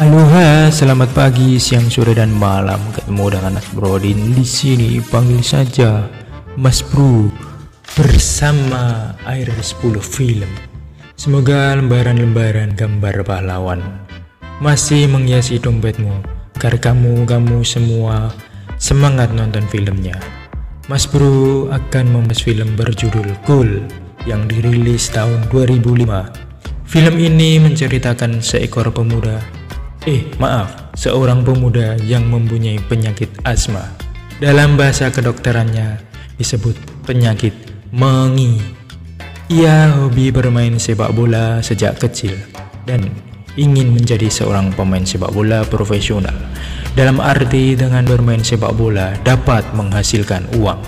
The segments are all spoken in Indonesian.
Aloha, selamat pagi, siang, sore, dan malam. Ketemu dengan Mas Brodin di sini. Panggil saja Mas Bro bersama Air 10 Film. Semoga lembaran-lembaran gambar pahlawan masih menghiasi dompetmu agar kamu semua semangat nonton filmnya. Mas Bro akan membahas film berjudul Cool yang dirilis tahun 2005. Film ini menceritakan seorang pemuda yang mempunyai penyakit asma. Dalam bahasa kedokterannya disebut penyakit mengi. Ia hobi bermain sepak bola sejak kecil dan ingin menjadi seorang pemain sepak bola profesional. Dalam arti dengan bermain sepak bola dapat menghasilkan uang.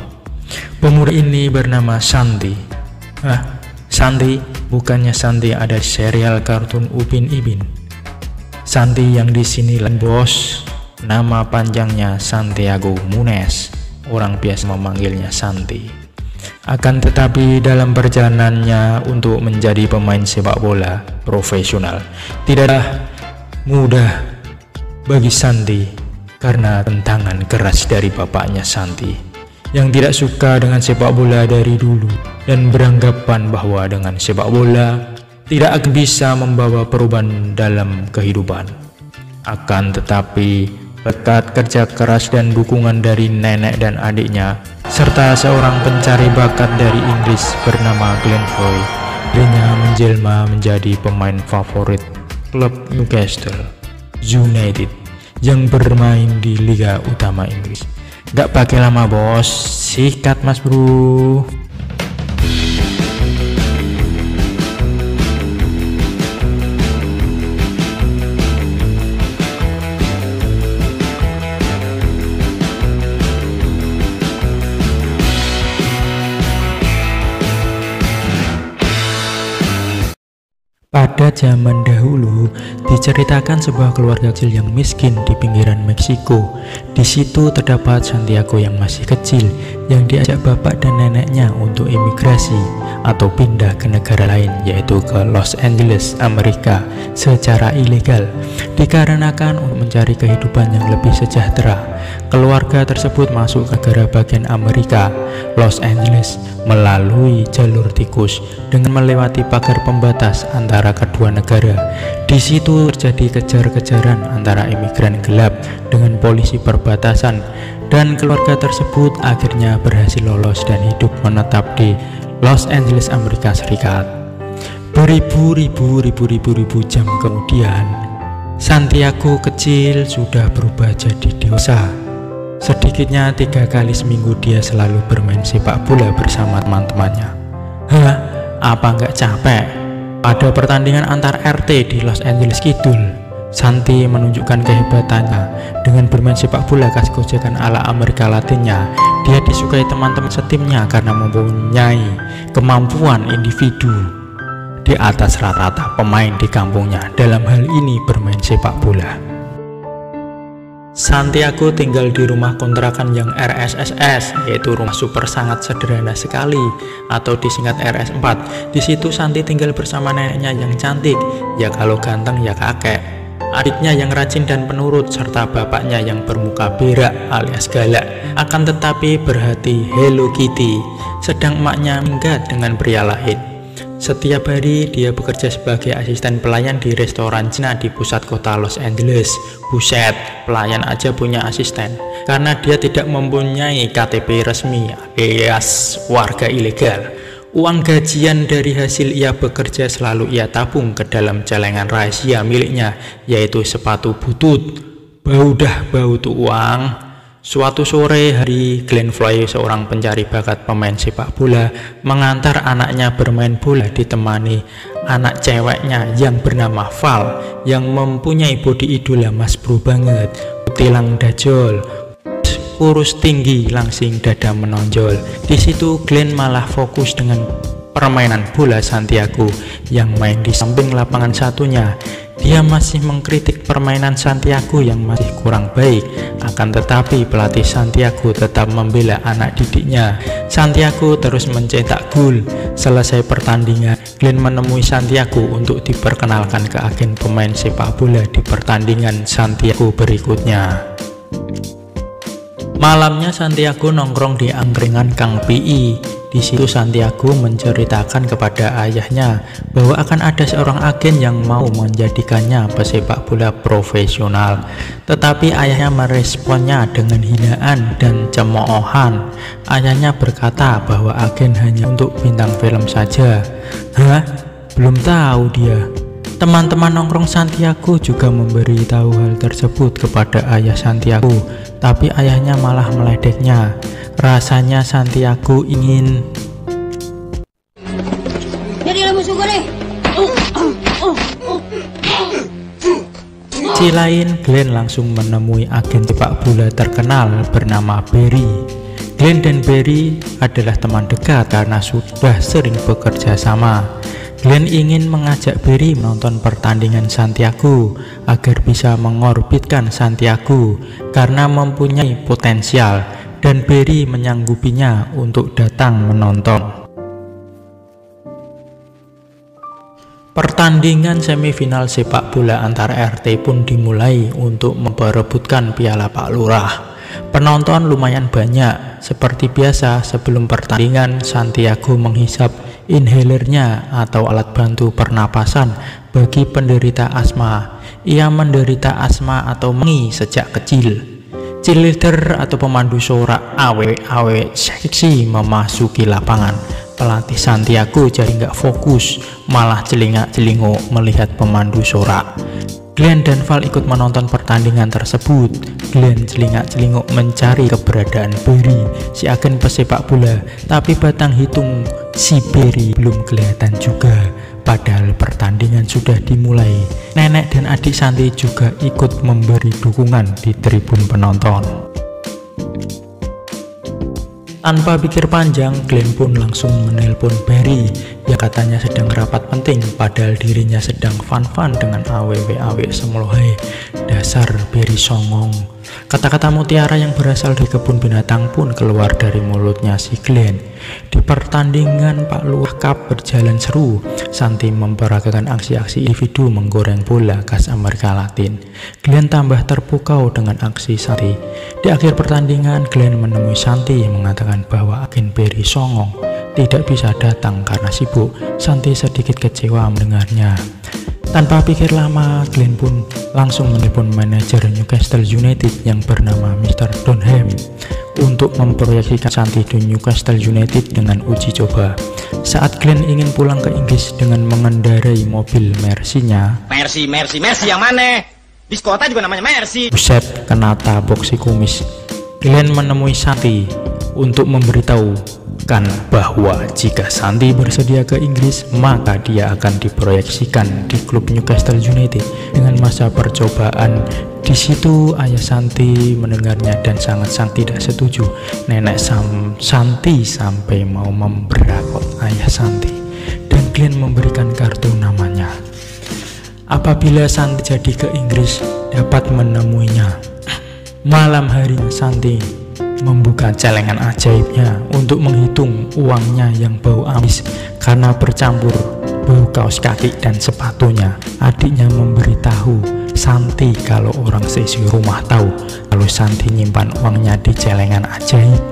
Pemuda ini bernama Santi. Santi, bukannya Santi ada serial kartun Upin Ipin. Santi yang di sini bos, nama panjangnya Santiago Munez. Orang biasa memanggilnya Santi. Akan tetapi dalam perjalanannya untuk menjadi pemain sepak bola profesional tidaklah mudah bagi Santi karena tentangan keras dari bapaknya Santi yang tidak suka dengan sepak bola dari dulu dan beranggapan bahwa dengan sepak bola tidak akan bisa membawa perubahan dalam kehidupan. Akan tetapi berkat kerja keras dan dukungan dari nenek dan adiknya serta seorang pencari bakat dari Inggris bernama Glenn Foy, dirinya menjelma menjadi pemain favorit klub Newcastle United yang bermain di Liga Utama Inggris. Gak pakai lama bos, sikat Mas Bro. Pada zaman dahulu diceritakan sebuah keluarga kecil yang miskin di pinggiran Meksiko. Di situ terdapat Santiago yang masih kecil yang diajak bapak dan neneknya untuk emigrasi atau pindah ke negara lain, yaitu ke Los Angeles, Amerika secara ilegal. Dikarenakan untuk mencari kehidupan yang lebih sejahtera, keluarga tersebut masuk ke negara bagian Amerika, Los Angeles, melalui jalur tikus dengan melewati pagar pembatas antara kedua negara. Di situ terjadi kejar-kejaran antara imigran gelap dengan polisi perbatasan, dan keluarga tersebut akhirnya berhasil lolos dan hidup menetap di Los Angeles, Amerika Serikat. Beribu-ribu jam kemudian, Santiago kecil sudah berubah jadi dewasa. Sedikitnya 3 kali seminggu dia selalu bermain sepak bola bersama teman-temannya. Apa nggak capek? Pada pertandingan antar RT di Los Angeles Kidul, Santi menunjukkan kehebatannya dengan bermain sepak bola khas gojekan ala Amerika Latinnya. Dia disukai teman-teman setimnya karena mempunyai kemampuan individu di atas rata-rata pemain di kampungnya dalam hal ini bermain sepak bola. Santiago tinggal di rumah kontrakan yang RSSS, yaitu rumah super sangat sederhana sekali atau disingkat RS4. Di situ Santi tinggal bersama neneknya yang cantik, ya kalau ganteng ya kakek, adiknya yang rajin dan penurut, serta bapaknya yang bermuka berak alias galak akan tetapi berhati Hello Kitty. Sedang emaknya minggat dengan pria lain. Setiap hari dia bekerja sebagai asisten pelayan di restoran Cina di pusat kota Los Angeles. Buset, pelayan aja punya asisten karena dia tidak mempunyai KTP resmi alias warga ilegal. Uang gajian dari hasil ia bekerja selalu ia tabung ke dalam celengan rahasia miliknya, yaitu sepatu butut. Bau tuh uang. Suatu sore hari, Glenn Foy, seorang pencari bakat pemain sepak bola, mengantar anaknya bermain bola ditemani anak ceweknya yang bernama Val, yang mempunyai body idola Mas Bro banget, tilang dajol, kurus tinggi, langsing dada menonjol. Di situ Glenn malah fokus dengan permainan bola Santiago yang main di samping lapangan satunya. Dia masih mengkritik permainan Santiago yang masih kurang baik. Akan tetapi pelatih Santiago tetap membela anak didiknya. Santiago terus mencetak gol. Selesai pertandingan, Glenn menemui Santiago untuk diperkenalkan ke agen pemain sepak bola di pertandingan Santiago berikutnya. Malamnya Santiago nongkrong di angkringan Kang Pi. Di situ Santiago menceritakan kepada ayahnya bahwa akan ada seorang agen yang mau menjadikannya pesepak bola profesional. Tetapi ayahnya meresponnya dengan hinaan dan cemoohan. Ayahnya berkata bahwa agen hanya untuk bintang film saja. Hah? Belum tahu dia. Teman-teman nongkrong Santiago juga memberitahu hal tersebut kepada ayah Santiago, tapi ayahnya malah meledeknya. Rasanya Santiago ingin Si lain, Glenn langsung menemui agen sepak bola terkenal bernama Barry. Glenn dan Barry adalah teman dekat karena sudah sering bekerja sama. Glenn ingin mengajak Barry menonton pertandingan Santiago agar bisa mengorbitkan Santiago karena mempunyai potensial, dan Barry menyanggupinya untuk datang menonton. Pertandingan semifinal sepak bola antar RT pun dimulai untuk memperebutkan piala Pak Lurah. Penonton lumayan banyak. Seperti biasa, sebelum pertandingan, Santiago menghisap inhalernya atau alat bantu pernapasan bagi penderita asma. Ia menderita asma atau mengi sejak kecil. Cheerleader atau pemandu sorak awe seksi memasuki lapangan. Pelatih Santiago jadi nggak fokus, malah celingak-celinguk melihat pemandu sorak. Glenn dan Val ikut menonton pertandingan tersebut. Glenn celingak-celinguk mencari keberadaan Barry, si agen pesepak bola, tapi batang hitung si Barry belum kelihatan juga. Padahal pertandingan sudah dimulai. Nenek dan adik Santi juga ikut memberi dukungan di tribun penonton. Tanpa pikir panjang, Glenn pun langsung menelpon Barry yang katanya sedang rapat penting, padahal dirinya sedang fun-fun dengan aww semelohai. Dasar Barry songong. Kata-kata mutiara yang berasal dari kebun binatang pun keluar dari mulutnya si Glenn. Di pertandingan Pak Lurah Cup berjalan seru. Santi memperagakan aksi-aksi individu menggoreng bola khas Amerika Latin. Glenn tambah terpukau dengan aksi Santi. Di akhir pertandingan, Glenn menemui Santi mengatakan bahwa agen Barry songong tidak bisa datang karena sibuk. Santi sedikit kecewa mendengarnya. Tanpa pikir lama, Glenn pun langsung menelepon manajer Newcastle United yang bernama Mr. Donham untuk memproyeksikan Santi di Newcastle United dengan uji coba. Saat Glenn ingin pulang ke Inggris dengan mengendarai mobil Mercy-nya, Mercy yang mana? Di kota juga namanya Mercy. Buset, kena tabok si kumis. Glenn menemui Santi untuk memberitahu bahwa jika Santi bersedia ke Inggris, maka dia akan diproyeksikan di klub Newcastle United dengan masa percobaan. Di situ ayah Santi mendengarnya dan sangat tidak setuju. Nenek Santi sampai mau memberakot ayah Santi, dan Glenn memberikan kartu namanya. Apabila Santi jadi ke Inggris, dapat menemuinya. Malam hari, Santi membuka celengan ajaibnya untuk menghitung uangnya yang bau amis karena bercampur bau kaos kaki dan sepatunya. Adiknya memberitahu Santi kalau orang seisi rumah tahu kalau Santi nyimpan uangnya di celengan ajaib.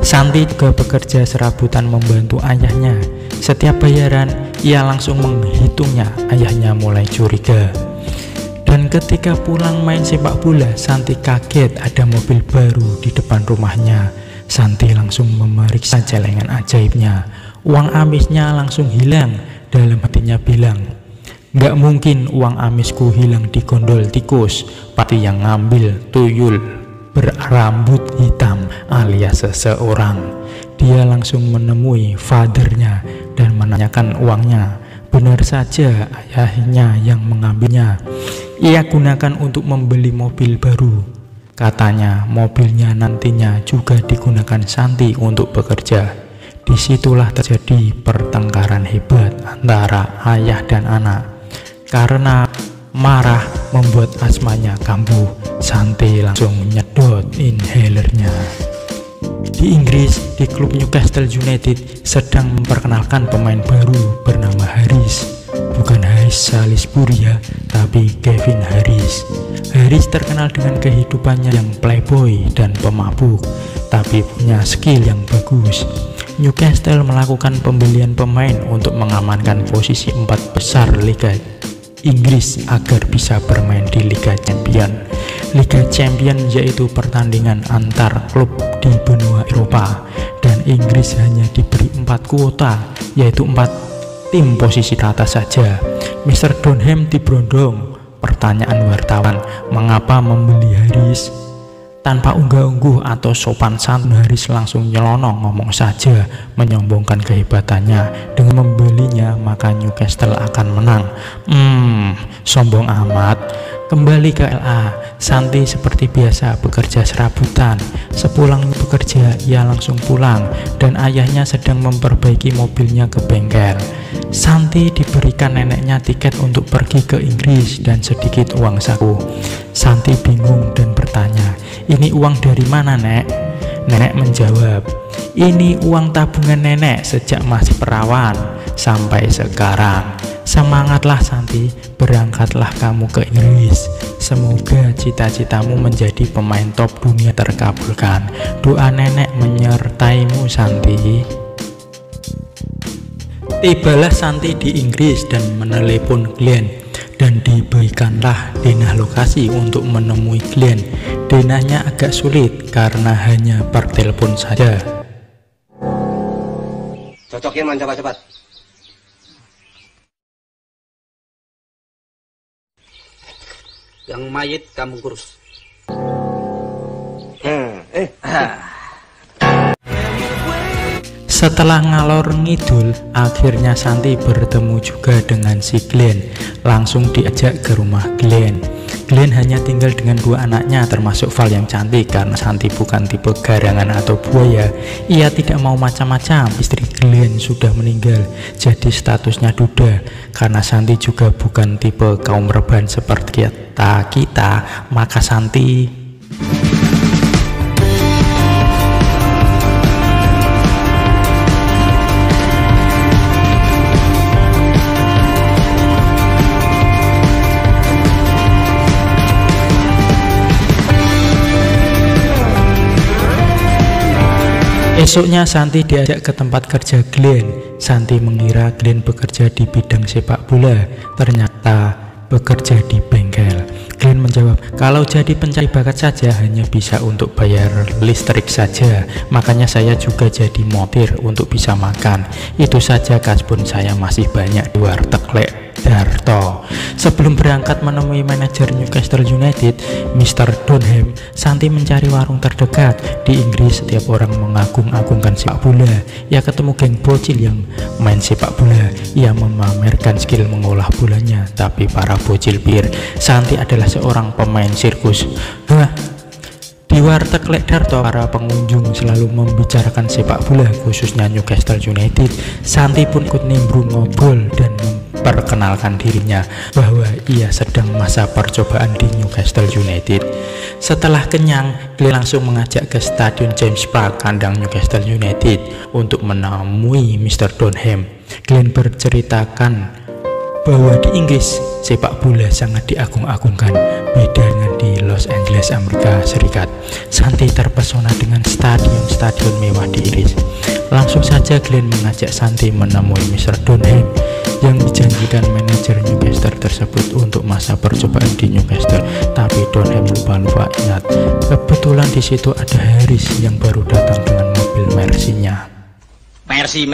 Santi juga bekerja serabutan membantu ayahnya. Setiap bayaran ia langsung menghitungnya. Ayahnya mulai curiga. Dan ketika pulang main sepak bola, Santi kaget ada mobil baru di depan rumahnya. Santi langsung memeriksa celengan ajaibnya. Uang amisnya langsung hilang. Dalam hatinya bilang, "Gak mungkin uang amisku hilang di gondol tikus." Pasti yang ngambil tuyul berambut hitam alias seseorang. Dia langsung menemui fathernya dan menanyakan uangnya. Benar saja ayahnya yang mengambilnya. Ia gunakan untuk membeli mobil baru. Katanya mobilnya nantinya juga digunakan Santi untuk bekerja. Disitulah terjadi pertengkaran hebat antara ayah dan anak. Karena marah membuat asmanya kambuh. Santi langsung nyedot inhalernya. Di Inggris, di klub Newcastle United sedang memperkenalkan pemain baru bernama Harris. Bukan Harris Salisbury ya, tapi Kevin Harris. Harris terkenal dengan kehidupannya yang playboy dan pemabuk, tapi punya skill yang bagus. Newcastle melakukan pembelian pemain untuk mengamankan posisi 4 besar Liga Inggris agar bisa bermain di Liga Champion. Liga Champion yaitu pertandingan antar klub di benua Eropa, dan Inggris hanya diberi 4 kuota, yaitu 4 tim posisi atas saja. Mr. Donham diberondong. Pertanyaan wartawan, mengapa membeli Harris? Tanpa unggah-ungguh atau sopan santun, Harris langsung nyelonong ngomong saja, menyombongkan kehebatannya. Dengan membelinya maka Newcastle akan menang. Sombong amat. Kembali ke LA, Santi seperti biasa bekerja serabutan. Sepulang bekerja, ia langsung pulang dan ayahnya sedang memperbaiki mobilnya ke bengkel. Santi diberikan neneknya tiket untuk pergi ke Inggris dan sedikit uang saku. Santi bingung dan bertanya, "Ini uang dari mana, Nek?" Nenek menjawab, "Ini uang tabungan nenek sejak masih perawan sampai sekarang. Semangatlah Santi, berangkatlah kamu ke Inggris. Semoga cita-citamu menjadi pemain top dunia terkabulkan. Doa nenek menyertaimu Santi." Tibalah Santi di Inggris dan menelepon Glenn, dan diberikanlah denah lokasi untuk menemui Glenn. Denahnya agak sulit karena hanya per telepon saja. Cocokin man, cepat-cepat. Yang mayit kamu kurus. Setelah ngalor ngidul, akhirnya Santi bertemu juga dengan si Glenn. Langsung diajak ke rumah Glenn. Glenn hanya tinggal dengan 2 anaknya, termasuk Val yang cantik. Karena Santi bukan tipe garangan atau buaya, ia tidak mau macam-macam. Istri Glenn sudah meninggal, jadi statusnya duda. Karena Santi juga bukan tipe kaum rebahan seperti kita, maka Santi Esoknya Santi diajak ke tempat kerja Glenn. Santi mengira Glenn bekerja di bidang sepak bola, ternyata bekerja di bengkel. Glenn menjawab, "Kalau jadi pencari bakat saja hanya bisa untuk bayar listrik saja, makanya saya juga jadi montir untuk bisa makan. Itu saja kasbon saya masih banyak di warteg Lek Darto." Sebelum berangkat menemui manajer Newcastle United, Mr. Donham, Santi mencari warung terdekat. Di Inggris setiap orang mengagung-agungkan sepak bola. Ia ketemu geng bocil yang main sepak bola. Ia memamerkan skill mengolah bolanya, tapi para bocil bir, Santi adalah seorang pemain sirkus. Di warteg Lek Darto, para pengunjung selalu membicarakan sepak bola, khususnya Newcastle United. Santi pun ikut nimbrung ngobrol dan memperkenalkan dirinya bahwa ia sedang masa percobaan di Newcastle United. Setelah kenyang, Glenn langsung mengajak ke Stadion James Park, kandang Newcastle United, untuk menemui Mr. Donham. Glenn berceritakan bahwa di Inggris sepak bola sangat diagung-agungkan, beda dengan di Los Angeles, Amerika Serikat. Santi terpesona dengan stadion-stadion mewah di Inggris. Langsung saja Glenn mengajak Santi menemui Mr. Donham yang dijanjikan manajer Newcastle tersebut untuk masa percobaan di Newcastle, tapi Donham lupa ingat. Kebetulan di situ ada Harris yang baru datang dengan mobil Mercy-nya. Mercy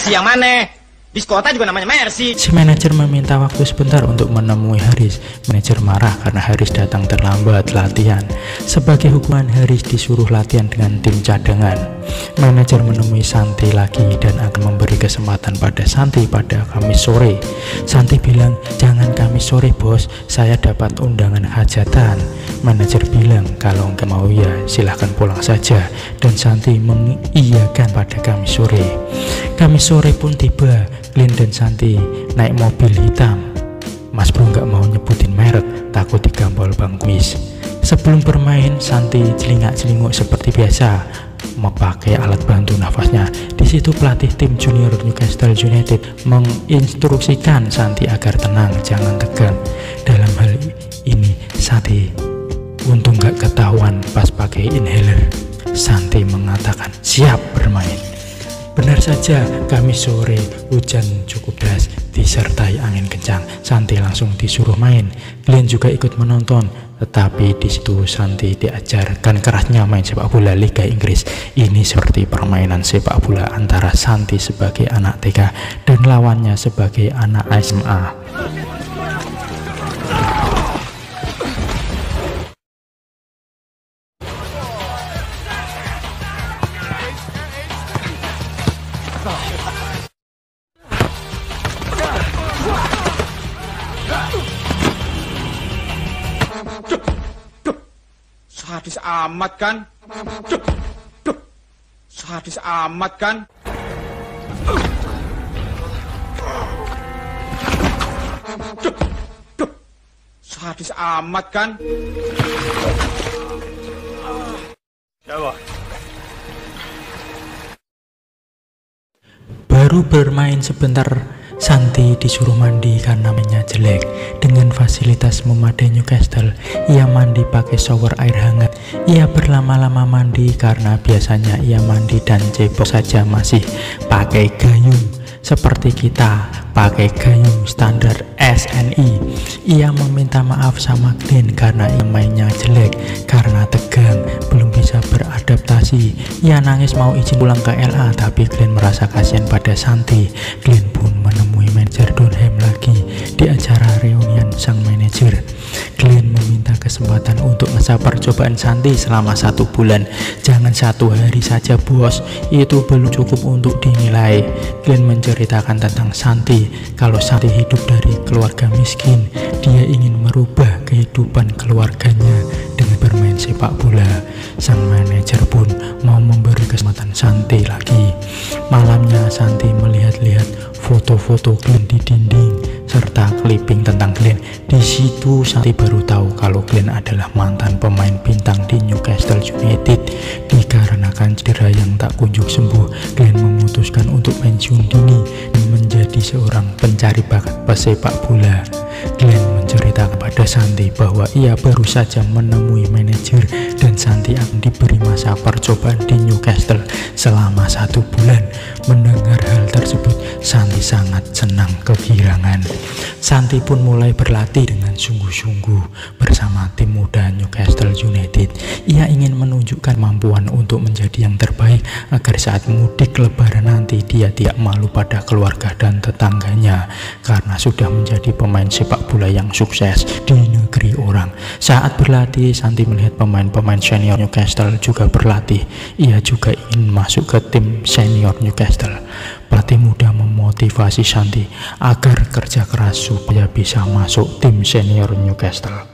yang mana? Di kota juga namanya Mercy. Si manajer meminta waktu sebentar untuk menemui Harris. Manajer marah karena Harris datang terlambat latihan. Sebagai hukuman, Harris disuruh latihan dengan tim cadangan. Manajer menemui Santi lagi dan akan memberi kesempatan pada Santi pada Kamis sore. Santi bilang, "Jangan Kamis sore bos, saya dapat undangan hajatan." Manajer bilang, "Kalau nggak mau ya silahkan pulang saja." Dan Santi mengiyakan pada Kamis sore. Kamis sore pun tiba. Glenn dan Santi naik mobil hitam. Mas Bro nggak mau nyebutin merek, takut digampol Bang Kumis. Sebelum bermain, Santi celingak-celinguk seperti biasa, memakai alat bantu nafasnya. Di situ pelatih tim junior Newcastle United menginstruksikan Santi agar tenang, jangan tegang. Dalam hal ini, Santi untung nggak ketahuan pas pakai inhaler. Santi mengatakan siap bermain. Benar saja, Kamis sore hujan cukup deras disertai angin kencang. Santi langsung disuruh main. Glenn juga ikut menonton, tetapi di situ Santi diajarkan kerasnya main sepak bola Liga Inggris. Ini seperti permainan sepak bola antara Santi sebagai anak TK dan lawannya sebagai anak SMA. Sadis amat kan? Sadis amat kan? Sadis amat kan? Baru bermain sebentar, Santi disuruh mandi karena mainnya jelek. Dengan fasilitas memadai Newcastle, ia mandi pakai shower air hangat. Ia berlama-lama mandi karena biasanya ia mandi dan cebok saja masih pakai gayung. Seperti kita pakai gayung standar SNI. Ia meminta maaf sama Glenn karena ia mainnya jelek, karena tegang, belum bisa beradaptasi. Ia nangis mau izin pulang ke LA, tapi Glenn merasa kasihan pada Santi. Glenn pun menemui manajer Donham lagi di acara reunian sang manajer. Glenn meminta kesempatan untuk ngesap percobaan Santi selama 1 bulan. Jangan 1 hari saja bos, itu belum cukup untuk dinilai. Glenn menceritakan tentang Santi, kalau Santi hidup dari keluarga miskin, dia ingin merubah kehidupan keluarganya dengan bermain sepak bola. Sang manajer pun mau memberi kesempatan Santi lagi. Malamnya Santi melihat-lihat foto-foto Glenn di dinding serta clipping tentang Glenn. Di situ Santi baru tahu kalau Glenn adalah mantan pemain bintang di Newcastle United. Dikarenakan cedera yang tak kunjung sembuh, Glenn memutuskan untuk pensiun dini dan menjadi seorang pencari bakat pesepak bola. Glenn menceritakan pada Santi bahwa ia baru saja menemui manajer dan Santi akan diberi masa percobaan di Newcastle selama 1 bulan. Mendengar hal tersebut, Santi sangat senang kegirangan. Santi pun mulai berlatih dengan sungguh-sungguh bersama tim muda Newcastle United. Ia ingin menunjukkan kemampuan untuk menjadi yang terbaik agar saat mudik lebaran nanti dia tidak malu pada keluarga dan tetangganya karena sudah menjadi pemain sepak bola yang sukses di negeri orang. Saat berlatih, Santi melihat pemain-pemain senior Newcastle juga berlatih. Ia juga ingin masuk ke tim senior Newcastle. Pelatih muda memotivasi Santi agar kerja keras supaya bisa masuk tim senior Newcastle.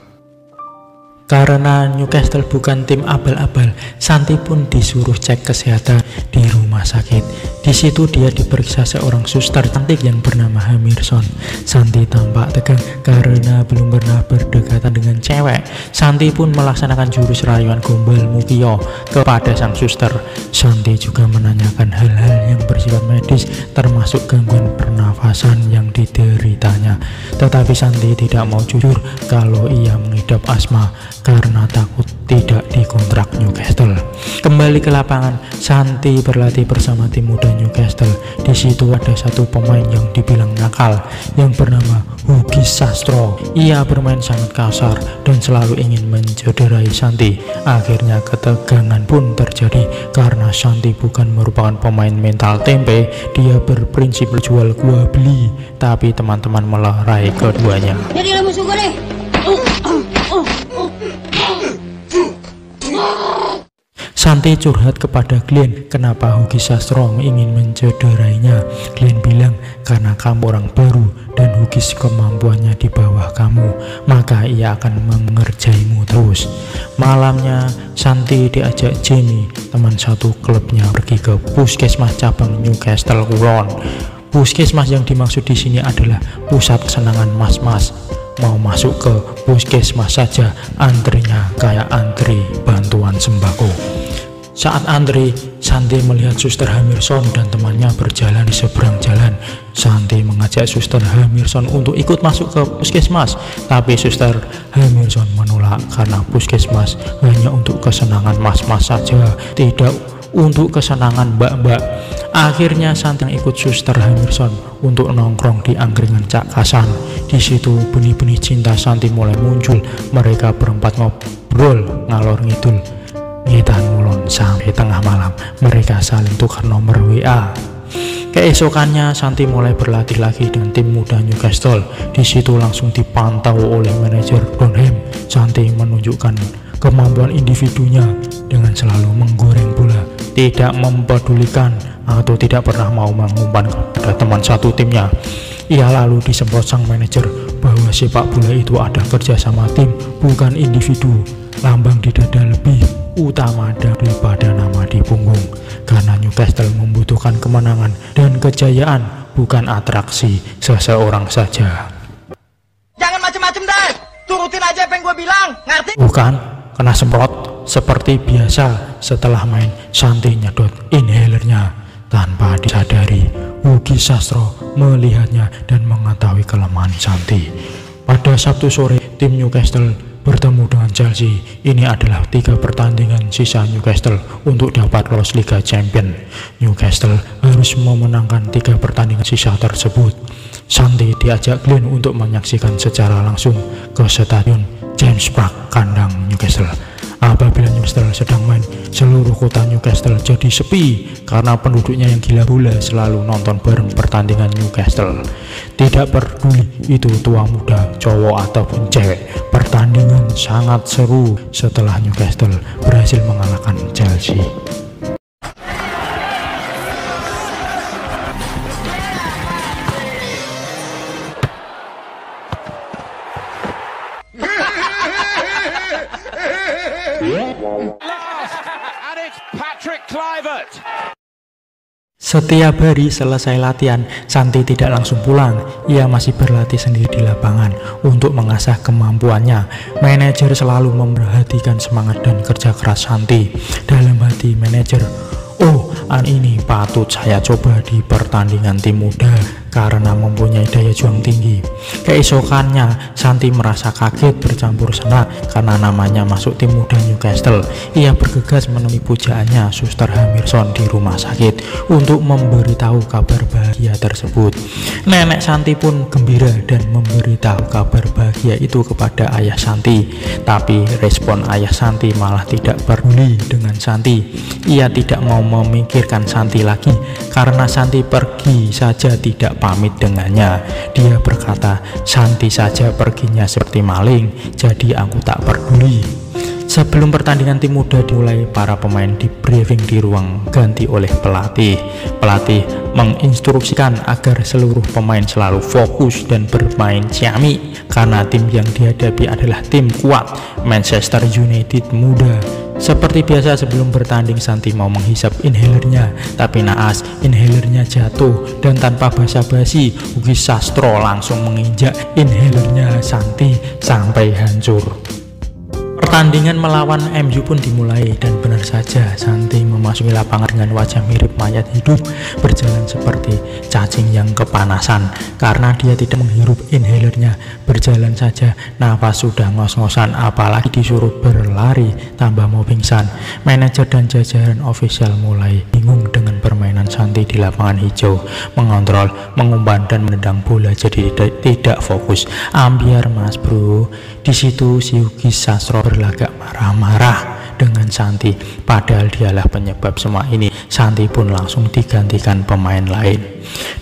Karena Newcastle bukan tim abal-abal, Santi pun disuruh cek kesehatan di rumah sakit. Di situ dia diperiksa seorang suster cantik yang bernama Hamirson. Santi tampak tegang karena belum pernah berdekatan dengan cewek. Santi pun melaksanakan jurus rayuan gombal Mukio kepada sang suster. Santi juga menanyakan hal-hal yang bersifat medis, termasuk gangguan pernafasan yang dideritanya. Tetapi Santi tidak mau jujur kalau ia mengidap asma karena takut tidak dikontrak Newcastle. Kembali ke lapangan, Santi berlatih bersama tim muda Newcastle. Di situ ada satu pemain yang dibilang nakal yang bernama Hugis Sastro. Ia bermain sangat kasar dan selalu ingin mencederai Santi. Akhirnya ketegangan pun terjadi karena Santi bukan merupakan pemain mental tempe. Dia berprinsip jual gua beli, tapi teman-teman melerai keduanya. Jadi lo musuh gue deh. Santi curhat kepada Glenn kenapa Hugis Sastro ingin mencederainya. Glenn bilang karena kamu orang baru dan Hugis kemampuannya di bawah kamu, maka ia akan mengerjaimu terus. Malamnya Santi diajak Jamie, teman satu klubnya, pergi ke puskesmas cabang Newcastle Kulon. Puskesmas yang dimaksud di sini adalah pusat kesenangan mas-mas. Mau masuk ke puskesmas saja antrinya kayak antri bantuan sembako. Saat antri, Santi melihat Suster Hamirson dan temannya berjalan di seberang jalan. Santi mengajak Suster Hamirson untuk ikut masuk ke puskesmas, tapi Suster Hamirson menolak karena puskesmas hanya untuk kesenangan mas-mas saja, tidak untuk kesenangan mbak-mbak. Akhirnya Santi ikut Suster Hamirson untuk nongkrong di angkringan Cak Kasan. Di situ benih-benih cinta Santi mulai muncul. Mereka berempat ngobrol ngalor ngidul. Ngitan mulon sampai tengah malam. Mereka saling tukar nomor WA. Keesokannya Santi mulai berlatih lagi dengan tim muda Newcastle. Di situ langsung dipantau oleh manajer Donham. Santi menunjukkan kemampuan individunya dengan selalu menggoreng bola, tidak mempedulikan atau tidak pernah mau mengumpan kepada teman satu timnya. Ia lalu disemprot sang manajer bahwa sepak bola itu ada kerjasama tim, bukan individu. Lambang di dada lebih utama daripada nama di punggung, karena Newcastle membutuhkan kemenangan dan kejayaan, bukan atraksi seseorang saja. Jangan macem-macem deh, turutin aja apa yang gue bilang, ngerti? Bukan, kena semprot. Seperti biasa, setelah main, Santi nyedot inhalernya. Tanpa disadari, Ugi Sastro melihatnya dan mengetahui kelemahan Santi. Pada Sabtu sore, tim Newcastle bertemu dengan Chelsea. Ini adalah 3 pertandingan sisa Newcastle untuk dapat lolos Liga Champion. Newcastle harus memenangkan 3 pertandingan sisa tersebut. Santi diajak Glenn untuk menyaksikan secara langsung ke stadion James Park kandang Newcastle. Apabila Newcastle sedang main, seluruh kota Newcastle jadi sepi karena penduduknya yang gila bola selalu nonton bareng pertandingan Newcastle. Tidak peduli itu tua muda, cowok ataupun cewek, pertandingan sangat seru setelah Newcastle berhasil mengalahkan Chelsea. And it's Patrick Kluivert. Setiap hari selesai latihan, Santi tidak langsung pulang. Ia masih berlatih sendiri di lapangan untuk mengasah kemampuannya. Manajer selalu memperhatikan semangat dan kerja keras Santi. Dalam hati manajer, oh, ini patut saya coba di pertandingan tim muda karena mempunyai daya juang tinggi. Keesokannya, Santi merasa kaget bercampur senang karena namanya masuk tim muda Newcastle. Ia bergegas menemui pujaannya Suster Hamirson di rumah sakit untuk memberitahu kabar bahagia tersebut. Nenek Santi pun gembira dan memberitahu kabar bahagia itu kepada ayah Santi. Tapi respon ayah Santi malah tidak peduli dengan Santi. Ia tidak mau memikirkan Santi lagi karena Santi pergi saja tidak pamit dengannya. Dia berkata, Santi saja perginya seperti maling, jadi aku tak peduli. Sebelum pertandingan tim muda dimulai, para pemain di briefing di ruang ganti oleh pelatih. Pelatih menginstruksikan agar seluruh pemain selalu fokus dan bermain ciamik karena tim yang dihadapi adalah tim kuat Manchester United muda. Seperti biasa sebelum bertanding, Santi mau menghisap inhalernya, tapi naas inhalernya jatuh dan tanpa basa-basi Ugi Sastro langsung menginjak inhalernya Santi sampai hancur. Pertandingan melawan MU pun dimulai dan benar saja Santi memasuki lapangan dengan wajah mirip mayat hidup, berjalan seperti cacing yang kepanasan karena dia tidak menghirup inhalernya. Berjalan saja nafas sudah ngos-ngosan, apalagi disuruh berlari tambah mau pingsan. Manajer dan jajaran ofisial mulai bingung dengan permainan Santi di lapangan hijau, mengontrol, mengumpan dan menendang bola jadi tidak fokus. Ambiar mas bro. Di situ si Ugi Sastro berlagak marah-marah dengan Santi, padahal dialah penyebab semua ini. Santi pun langsung digantikan pemain lain.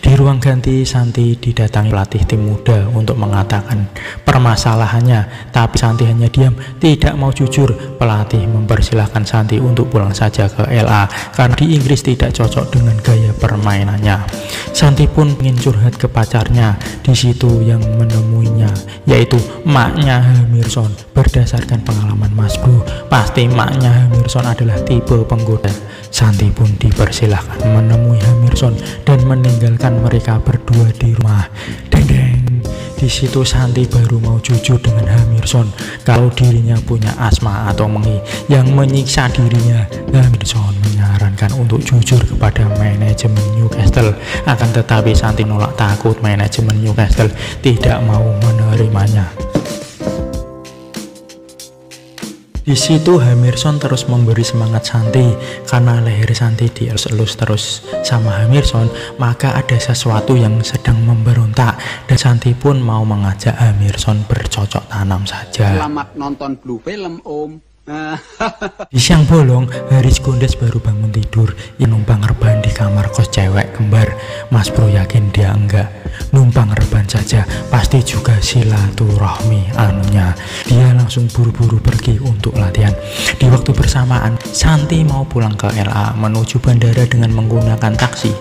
Di ruang ganti, Santi didatangi pelatih tim muda untuk mengatakan permasalahannya, tapi Santi hanya diam, tidak mau jujur. Pelatih mempersilahkan Santi untuk pulang saja ke LA karena di Inggris tidak cocok dengan gaya permainannya. Santi pun ingin curhat ke pacarnya. Di situ yang menemuinya yaitu maknya Hamirson. Berdasarkan pengalaman Mas Bro, pasti maknya Hamirson adalah tipe penggoda. Santi pun dipersilahkan menemui Hamirson dan meninggalkan mereka berdua di rumah. Deng. Di situ Santi baru mau jujur dengan Hamirson kalau dirinya punya asma atau mengi yang menyiksa dirinya. Hamirson menyarankan untuk jujur kepada manajemen Newcastle, akan tetapi Santi nolak, takut manajemen Newcastle tidak mau menerimanya. Di situ Hamirson terus memberi semangat Santi, karena leher Santi dielus-elus terus sama Hamirson, maka ada sesuatu yang sedang memberontak dan Santi pun mau mengajak Hamirson bercocok tanam saja. Selamat nonton Blue Film, Om. Di siang bolong, Haris Gondes baru bangun tidur. Ia numpang rebahan di kamar kos cewek kembar. Mas Bro yakin dia enggak numpang rebahan saja, pasti juga silaturahmi anunya. Dia langsung buru-buru pergi untuk latihan. Di waktu bersamaan, Santi mau pulang ke LA menuju bandara dengan menggunakan taksi.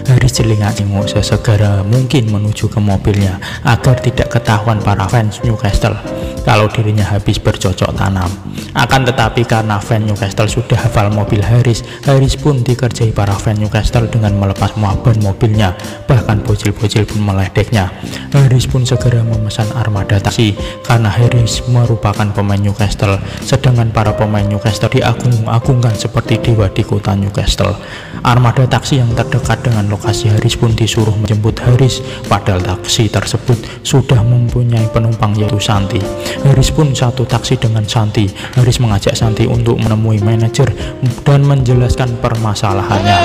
Haris celingak-cinguk sesegera mungkin menuju ke mobilnya agar tidak ketahuan para fans Newcastle kalau dirinya habis bercocok tanam. Akan tetapi karena fans Newcastle sudah hafal mobil Haris, Haris pun dikerjai para fans Newcastle dengan melepas ban mobilnya, bahkan bocil-bocil pun meledeknya. Haris pun segera memesan armada taksi karena Haris merupakan pemain Newcastle, sedangkan para pemain Newcastle diagung-agungkan seperti dewa di kota Newcastle. Armada taksi yang terdekat dengan lokasi Haris pun disuruh menjemput Haris, padahal taksi tersebut sudah mempunyai penumpang yaitu Santi. Haris pun satu taksi dengan Santi. Haris mengajak Santi untuk menemui manajer dan menjelaskan permasalahannya.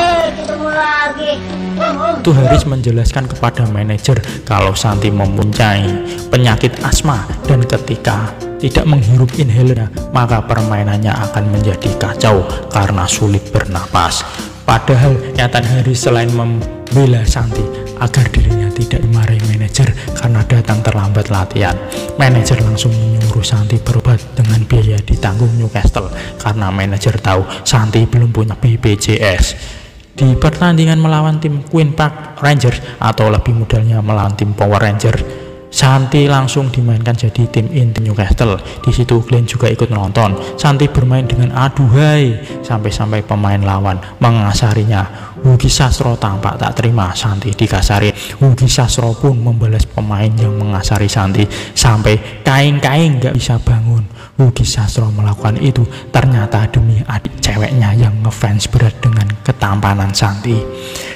Itu Haris menjelaskan kepada manajer kalau Santi mempunyai penyakit asma dan ketika tidak menghirup inhaler maka permainannya akan menjadi kacau karena sulit bernapas. Padahal nyata Haris selain membela Santi agar dirinya tidak dimarahi manajer karena datang terlambat latihan, manajer langsung menyuruh Santi berobat dengan biaya ditanggung Newcastle karena manajer tahu Santi belum punya BPJS. Di pertandingan melawan tim Queen Park Rangers atau lebih mudahnya melawan tim Power Rangers, Santi langsung dimainkan jadi tim inti Newcastle. Di situ Glenn juga ikut menonton. Santi bermain dengan aduhai sampai-sampai pemain lawan mengasarinya. Hugi Sastro tampak tak terima Santi dikasari. Hugi Sastro pun membalas pemain yang mengasari Santi sampai kain-kain gak bisa bangun. Hugi Sastro melakukan itu ternyata demi adik ceweknya yang ngefans berat dengan ketampanan Santi.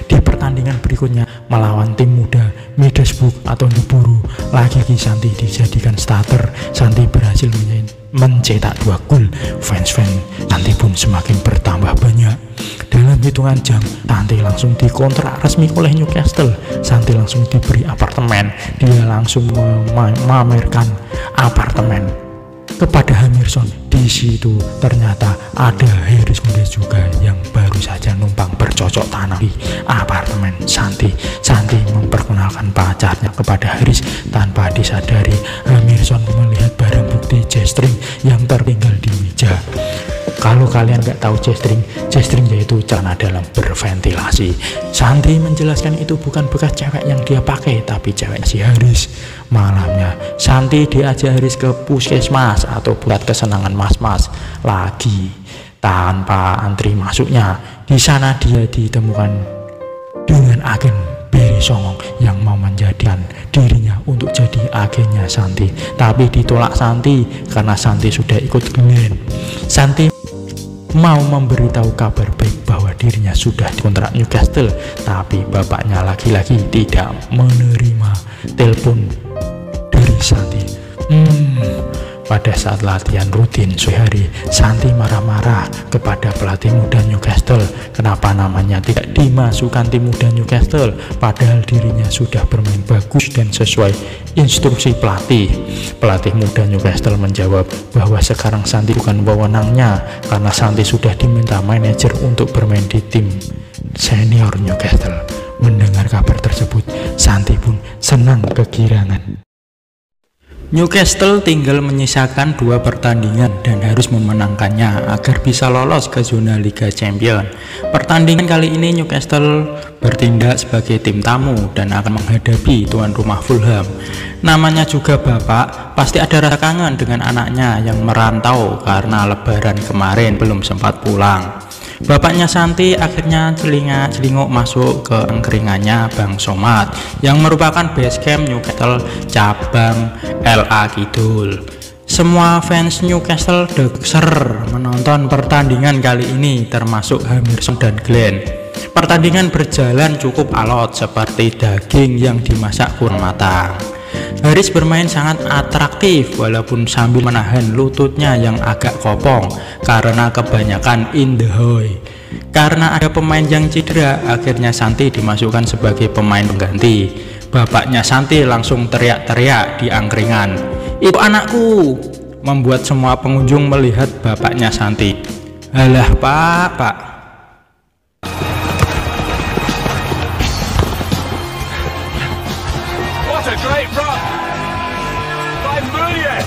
Di pertandingan berikutnya melawan tim muda Middlesbrough atau Newburu, lagi-lagi Santi dijadikan starter. Santi berhasil mencetak 2 gol. Fans-fans Santi pun semakin bertambah banyak. Dalam hitungan jam, Santi langsung dikontrak resmi oleh Newcastle. Santi langsung diberi apartemen. Dia langsung memamerkan apartemen kepada Hamirson. Di situ ternyata ada Haris Gondes juga yang baru saja numpang bercocok tanam di apartemen Santi. Santi memperkenalkan pacarnya kepada Haris tanpa disadari. Hamirson melihat barang bukti G-string yang tertinggal di meja. Kalau kalian nggak tahu G-string yaitu celana dalam berventilasi. Santi menjelaskan itu bukan bekas cewek yang dia pakai, tapi cewek si Haris. Malamnya Santi diajak Haris ke puskesmas atau pusat kesenangan mas-mas lagi tanpa antri masuknya. Di sana dia ditemukan dengan agen Barry Songong yang mau menjadikan dirinya untuk jadi agennya Santi, tapi ditolak Santi karena Santi sudah ikut Glenn. Santi mau memberitahu kabar baik bahwa dirinya sudah dikontrak Newcastle, tapi bapaknya lagi-lagi tidak menerima telepon dari Santi. Pada saat latihan rutin sore hari, Santi marah-marah kepada pelatih muda Newcastle. Kenapa namanya tidak dimasukkan tim muda Newcastle, padahal dirinya sudah bermain bagus dan sesuai instruksi pelatih. Pelatih muda Newcastle menjawab bahwa sekarang Santi bukan wewenangnya karena Santi sudah diminta manajer untuk bermain di tim senior Newcastle. Mendengar kabar tersebut, Santi pun senang kegirangan. Newcastle tinggal menyisakan 2 pertandingan dan harus memenangkannya agar bisa lolos ke zona Liga Champions. Pertandingan kali ini Newcastle bertindak sebagai tim tamu dan akan menghadapi tuan rumah Fulham. Namanya juga bapak, pasti ada rasa kangen dengan anaknya yang merantau karena lebaran kemarin belum sempat pulang. Bapaknya Santi akhirnya celingak-celinguk masuk ke angkringannya Bang Somad yang merupakan base camp Newcastle cabang LA Kidul. Semua fans Newcastle degser menonton pertandingan kali ini, termasuk Hamerson dan Glenn. Pertandingan berjalan cukup alot seperti daging yang dimasak kurang matang. Haris bermain sangat atraktif walaupun sambil menahan lututnya yang agak kopong karena kebanyakan in the high. Karena ada pemain yang cedera, akhirnya Santi dimasukkan sebagai pemain pengganti. Bapaknya Santi langsung teriak-teriak di angkringan, "Itu anakku!" Membuat semua pengunjung melihat bapaknya Santi. "Alah pak. What a great run by Munier.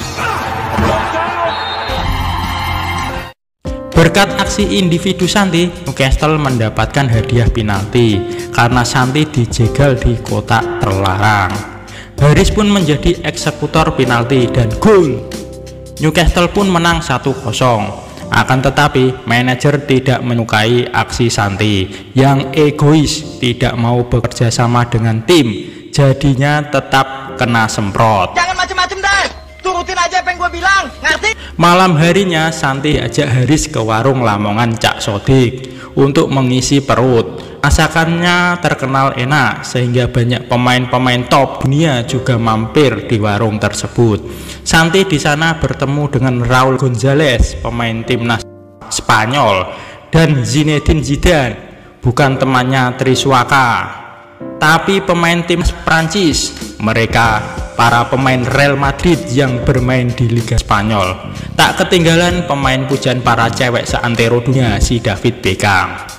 Berkat aksi individu Santi, Newcastle mendapatkan hadiah penalti karena Santi dijegal di kotak terlarang. Haris pun menjadi eksekutor penalti dan gol. Newcastle pun menang 1-0. Akan tetapi manajer tidak menyukai aksi Santi yang egois, tidak mau bekerja sama dengan tim, jadinya tetap kena semprot. Jangan macem-macem deh. Turutin aja apa yang gue bilang, ngerti? Malam harinya Santi ajak Haris ke warung Lamongan Cak Sodik untuk mengisi perut. Masakannya terkenal enak sehingga banyak pemain-pemain top dunia juga mampir di warung tersebut. Santi di sana bertemu dengan Raul Gonzalez, pemain timnas Spanyol, dan Zinedine Zidane, bukan temannya Triswaka, tapi pemain timnas Prancis. Mereka para pemain Real Madrid yang bermain di Liga Spanyol. Tak ketinggalan pemain pujian para cewek seantero dunia, si David Beckham.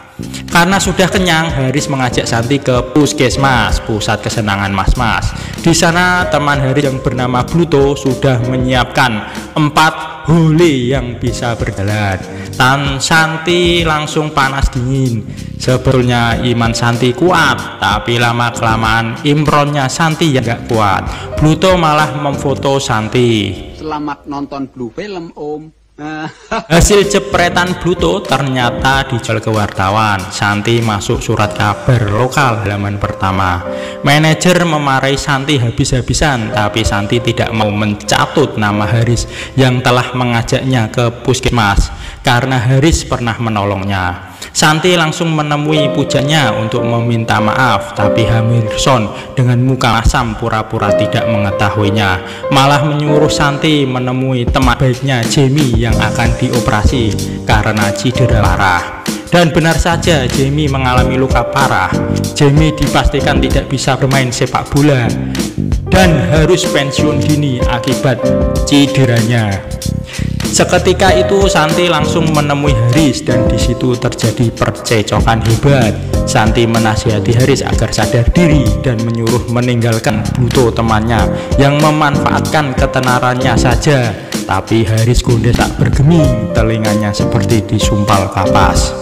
Karena sudah kenyang, Haris mengajak Santi ke Puskesmas, pusat kesenangan mas-mas. Di sana teman Haris yang bernama Bluto sudah menyiapkan 4 hole yang bisa berjalan. Dan Santi langsung panas dingin. Sebetulnya iman Santi kuat, tapi lama-kelamaan imronnya Santi yang gak kuat. Bluto malah memfoto Santi. Selamat nonton Blue Film, Om. Hasil jepretan Bluto ternyata dijual ke wartawan. Santi masuk surat kabar lokal halaman pertama. Manajer memarahi Santi habis-habisan, tapi Santi tidak mau mencatut nama Haris yang telah mengajaknya ke Puskesmas karena Haris pernah menolongnya. Santi langsung menemui pujanya untuk meminta maaf, tapi Hamerson dengan muka asam pura-pura tidak mengetahuinya, malah menyuruh Santi menemui teman baiknya Jamie yang akan dioperasi karena cedera parah. Dan benar saja, Jamie mengalami luka parah. Jamie dipastikan tidak bisa bermain sepak bola dan harus pensiun dini akibat cederanya. Seketika itu Santi langsung menemui Haris dan di situ terjadi percecokan hebat. Santi menasihati Haris agar sadar diri dan menyuruh meninggalkan Bluto temannya yang memanfaatkan ketenarannya saja. Tapi Haris Gondes tak bergeming, telinganya seperti disumpal kapas.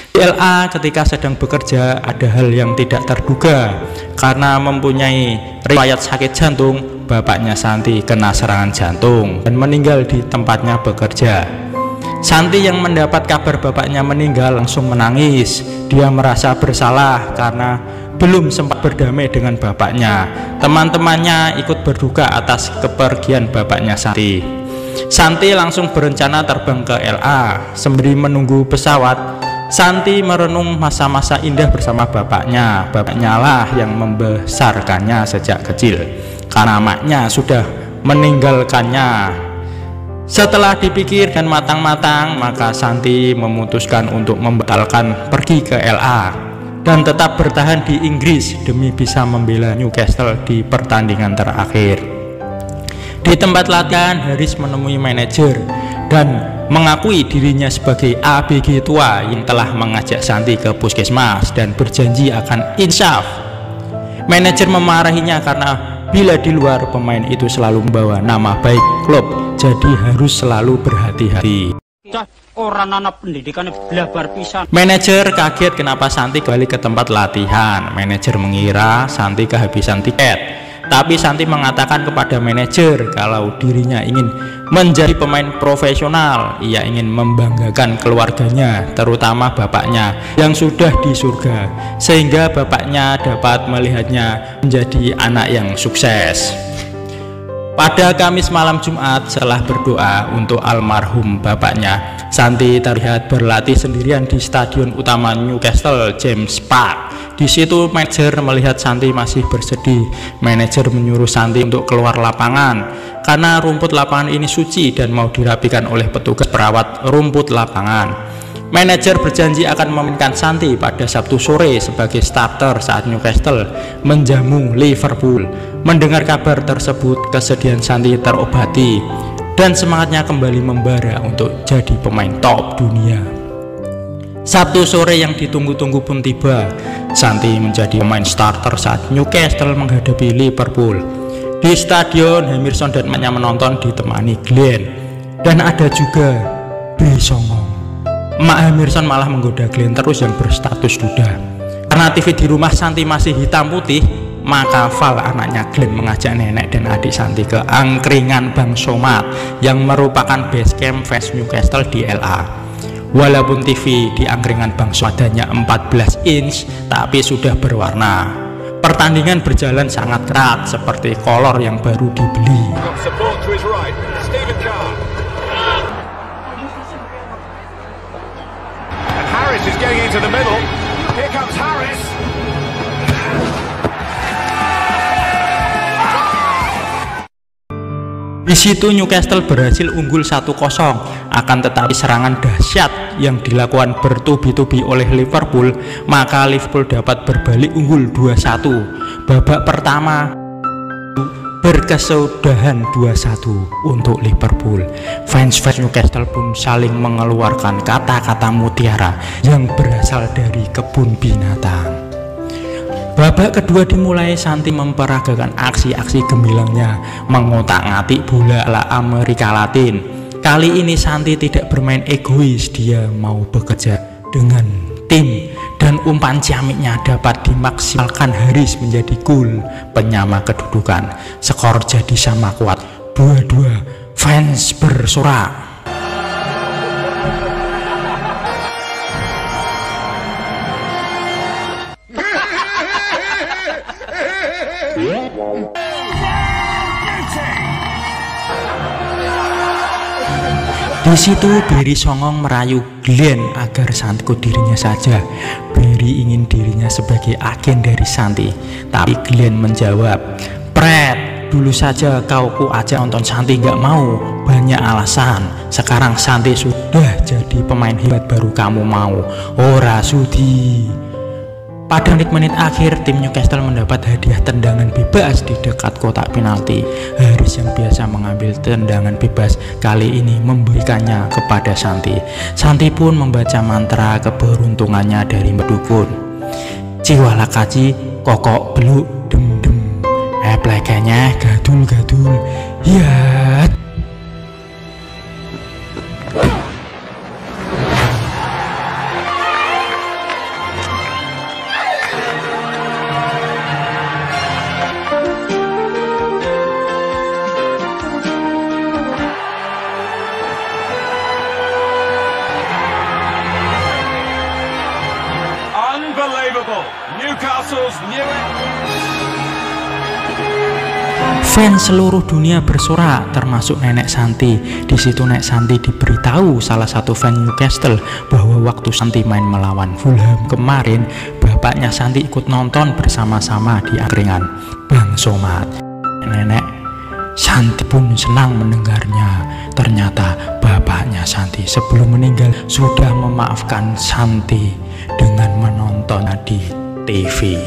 Di LA ketika sedang bekerja ada hal yang tidak terduga. Karena mempunyai riwayat sakit jantung, bapaknya Santi kena serangan jantung dan meninggal di tempatnya bekerja. Santi yang mendapat kabar bapaknya meninggal langsung menangis. Dia merasa bersalah karena belum sempat berdamai dengan bapaknya. Teman-temannya ikut berduka atas kepergian bapaknya Santi. Santi langsung berencana terbang ke LA. Sembari menunggu pesawat, Santi merenung masa-masa indah bersama bapaknya. Bapaknya lah yang membesarkannya sejak kecil karena maknya sudah meninggalkannya. Setelah dipikir dan matang-matang, maka Santi memutuskan untuk membatalkan pergi ke LA dan tetap bertahan di Inggris demi bisa membela Newcastle di pertandingan terakhir. Di tempat latihan, Haris menemui manajer dan mengakui dirinya sebagai ABG tua yang telah mengajak Santi ke Puskesmas dan berjanji akan insaf. Manajer memarahinya karena bila di luar pemain itu selalu membawa nama baik klub, jadi harus selalu berhati-hati. Orang anak pendidikan belabar pisan. Manajer kaget kenapa Santi kembali ke tempat latihan. Manajer mengira Santi kehabisan tiket. Tapi Santi mengatakan kepada manajer kalau dirinya ingin menjadi pemain profesional. Ia ingin membanggakan keluarganya, terutama bapaknya yang sudah di surga, sehingga bapaknya dapat melihatnya menjadi anak yang sukses. Pada Kamis malam Jumat, setelah berdoa untuk almarhum bapaknya, Santi terlihat berlatih sendirian di stadion utama Newcastle, James Park. Di situ manajer melihat Santi masih bersedih. Manajer menyuruh Santi untuk keluar lapangan karena rumput lapangan ini suci dan mau dirapikan oleh petugas perawat rumput lapangan. Manajer berjanji akan memainkan Santi pada Sabtu sore sebagai starter saat Newcastle menjamu Liverpool. Mendengar kabar tersebut, kesedihan Santi terobati dan semangatnya kembali membara untuk jadi pemain top dunia. Sabtu sore yang ditunggu-tunggu pun tiba. Santi menjadi pemain starter saat Newcastle menghadapi Liverpool. Di stadion, Emerson dan temannya menonton ditemani Glenn dan ada juga Bri Songong. Emak Emerson malah menggoda Glenn terus yang berstatus duda. Karena TV di rumah Santi masih hitam putih, maka Val, anaknya Glenn, mengajak nenek dan adik Santi ke angkringan Bang Somat yang merupakan base camp fans Newcastle di LA. Walaupun TV di angkringan Bang Somat hanya 14 inch, tapi sudah berwarna. Pertandingan berjalan sangat ketat seperti kolor yang baru dibeli. Harris is getting into the middle. Here comes Harris. Di situ Newcastle berhasil unggul 1-0, akan tetapi serangan dahsyat yang dilakukan bertubi-tubi oleh Liverpool, maka Liverpool dapat berbalik unggul 2-1. Babak pertama berkesudahan 2-1 untuk Liverpool. Fans Newcastle pun saling mengeluarkan kata-kata mutiara yang berasal dari kebun binatang. Babak kedua dimulai, Santi memperagakan aksi-aksi gemilangnya, mengotak-ngatik bola ala Amerika Latin. Kali ini Santi tidak bermain egois, dia mau bekerja dengan tim dan umpan ciamiknya dapat dimaksimalkan. Harris menjadi gol penyama kedudukan. Skor jadi sama kuat 2-2. Fans bersorak. Di situ Bri Songong merayu Glenn agar Santi ikut dirinya saja. Bri ingin dirinya sebagai agen dari Santi, tapi Glenn menjawab, "Pret, dulu saja kau ku ajak nonton Santi nggak mau, banyak alasan. Sekarang Santi sudah jadi pemain hebat baru kamu mau, ora sudi." Pada menit-menit akhir, tim Newcastle mendapat hadiah tendangan bebas di dekat kotak penalti. Harris yang biasa mengambil tendangan bebas kali ini memberikannya kepada Santi. Santi pun membaca mantra keberuntungannya dari pendukun. Ciwala kaji, kokok beluk dem-dem, plekenya gadul-gadul, ya. Unbelievable. Newcastle's new. Fans seluruh dunia bersorak, termasuk nenek Santi. Di situ nenek Santi diberitahu salah satu fan Newcastle bahwa waktu Santi main melawan Fulham kemarin, bapaknya Santi ikut nonton bersama-sama di angkringan Bang Somat. Nenek Santi pun senang mendengarnya. Ternyata bapaknya Santi sebelum meninggal sudah memaafkan Santi dengan menontonnya di TV.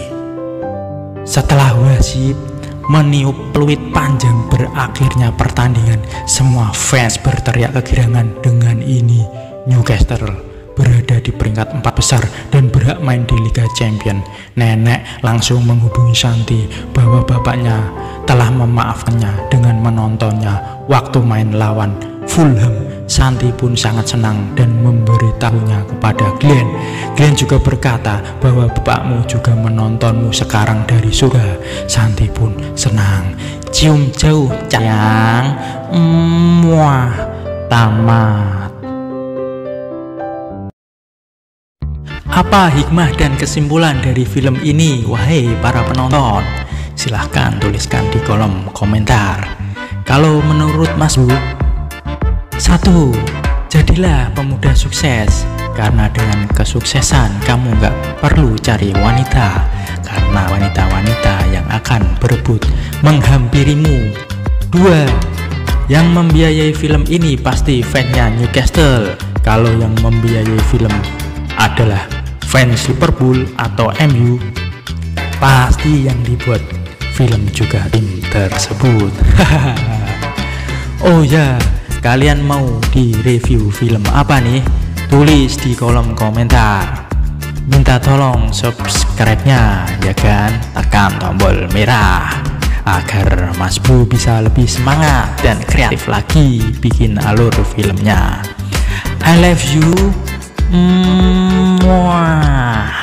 Setelah wasit meniup peluit panjang, berakhirnya pertandingan. Semua fans berteriak kegirangan. Dengan ini Newcastle berada di peringkat 4 besar dan berhak main di Liga Champion. Nenek langsung menghubungi Santi bahwa bapaknya telah memaafkannya dengan menontonnya waktu main lawan Fulham Santi pun sangat senang dan memberitahunya kepada Glenn. Glenn juga berkata bahwa bapakmu juga menontonmu sekarang dari surga. Santi pun senang. Cium jauh sayang. Muah. Tamat. Apa hikmah dan kesimpulan dari film ini, wahai para penonton? Silahkan tuliskan di kolom komentar. Kalau menurut Mas Bu, 1. Jadilah pemuda sukses, karena dengan kesuksesan kamu gak perlu cari wanita, karena wanita-wanita yang akan berebut menghampirimu. 2. Yang membiayai film ini pasti fansnya Newcastle. Kalau yang membiayai film adalah fans Liverpool atau MU, pasti yang dibuat film juga tim tersebut. Oh ya, kalian mau di review film apa nih? Tulis di kolom komentar. Minta tolong subscribe-nya ya kan, tekan tombol merah agar Mas Bu bisa lebih semangat dan kreatif lagi bikin alur filmnya. I love you. Mwah.